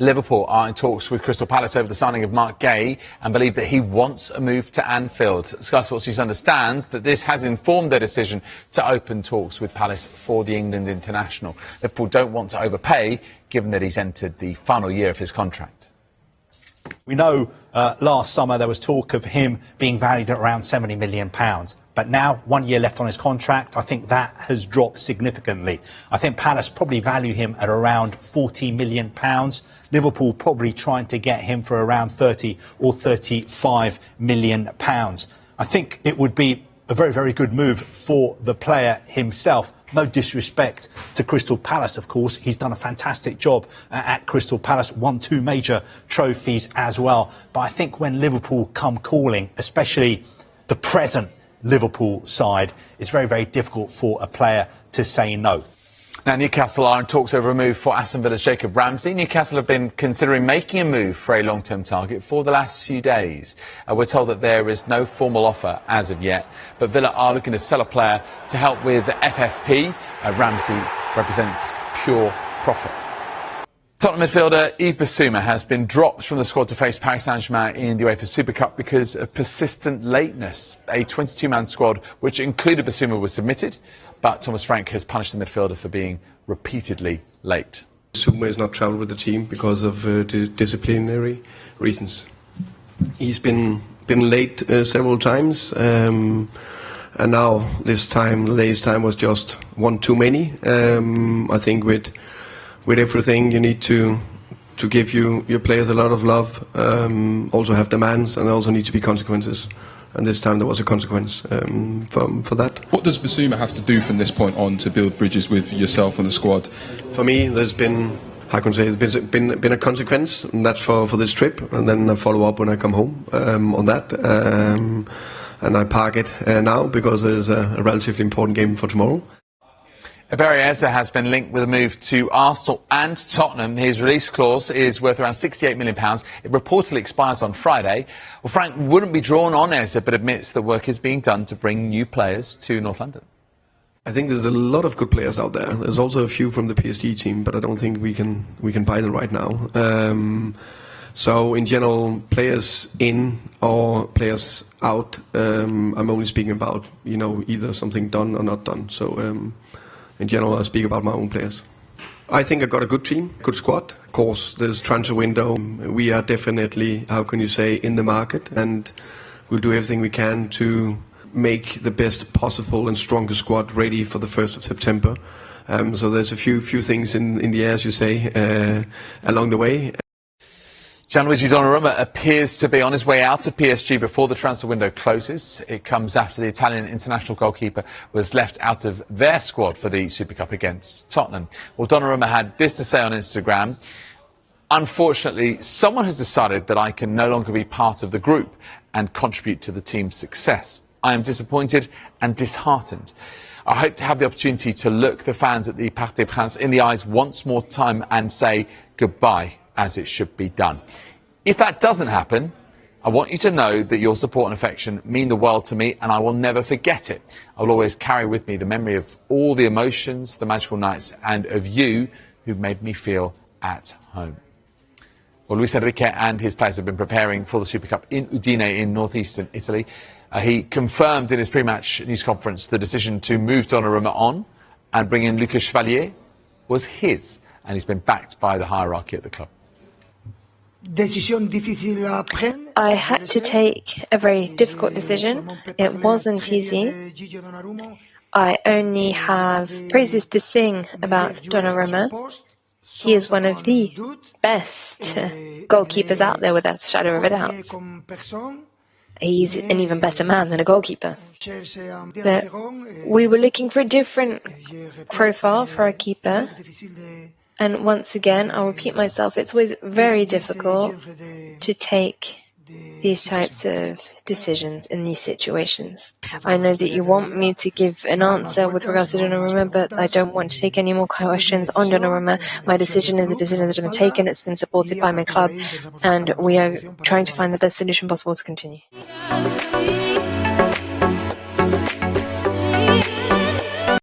Liverpool are in talks with Crystal Palace over the signing of Mark Guéhi and believe that he wants a move to Anfield. Sky Sports News understands that this has informed their decision to open talks with Palace for the England international. Liverpool don't want to overpay, given that he's entered the final year of his contract. We know last summer there was talk of him being valued at around £70 million. But now, 1 year left on his contract, I think that has dropped significantly. I think Palace probably value him at around £40 million. Liverpool probably trying to get him for around £30 or £35 million. I think it would be a very, very good move for the player himself. No disrespect to Crystal Palace, of course. He's done a fantastic job at Crystal Palace, won 2 major trophies as well. But I think when Liverpool come calling, especially the present Liverpool side, it's very, very difficult for a player to say no. Now, Newcastle are in talks over a move for Aston Villa's Jacob Ramsey. Newcastle have been considering making a move for a long-term target for the last few days. We're told that there is no formal offer as of yet, but Villa are looking to sell a player to help with FFP. Ramsey represents pure profit. Tottenham midfielder Yves Bissouma has been dropped from the squad to face Paris Saint-Germain in the UEFA Super Cup because of persistent lateness. A 22-man squad, which included Bissouma, was submitted, but Thomas Frank has punished the midfielder for being repeatedly late. Bissouma has not travelled with the team because of disciplinary reasons. He's been late several times, and now this time, the latest time was just one too many. I think with everything, you need to give your players a lot of love, also have demands, and also need to be consequences. And this time there was a consequence for that. What does Bissouma have to do from this point on to build bridges with yourself and the squad? For me, there's been, how can I say, there's been a consequence, and that's for this trip, and then I follow up when I come home on that. And I park it now because there's a relatively important game for tomorrow. Berries has been linked with a move to Arsenal and Tottenham. His release clause is worth around £68 million. It reportedly expires on Friday. Well, Frank wouldn't be drawn on Eze, but admits that work is being done to bring new players to North London. I think there's a lot of good players out there. There's also a few from the PSG team, but I don't think we can buy them right now. So in general, players in or players out, I'm only speaking about, either something done or not done. So in general, I speak about my own players. I think I got a good team, good squad. Of course, there's transfer window. We are definitely, how can you say, in the market, and we'll do everything we can to make the best possible and strongest squad ready for the 1st of September. So there's a few things in the air, as you say, along the way. Gianluigi Donnarumma appears to be on his way out of PSG before the transfer window closes. It comes after the Italian international goalkeeper was left out of their squad for the Super Cup against Tottenham. Well, Donnarumma had this to say on Instagram: "Unfortunately, someone has decided that I can no longer be part of the group and contribute to the team's success. I am disappointed and disheartened. I hope to have the opportunity to look the fans at the Parc des Princes in the eyes once more time and say goodbye, as it should be done. If that doesn't happen, I want you to know that your support and affection mean the world to me, and I will never forget it. I will always carry with me the memory of all the emotions, the magical nights, and of you who've made me feel at home." Well, Luis Enrique and his players have been preparing for the Super Cup in Udine in northeastern Italy. He confirmed in his pre-match news conference the decision to move Donnarumma on and bring in Lucas Chevalier was his, and he's been backed by the hierarchy at the club. I had to take a very difficult decision. It wasn't easy. I only have praises to sing about Donnarumma. He is one of the best goalkeepers out there, without a shadow of a doubt. He's an even better man than a goalkeeper. But we were looking for a different profile for our keeper. And once again, I'll repeat myself, it's always very difficult to take these types of decisions in these situations. I know that you want me to give an answer with regards to Donnarumma, but I don't want to take any more questions on Donnarumma. My decision is a decision that I've taken. It's been supported by my club, and we are trying to find the best solution possible to continue.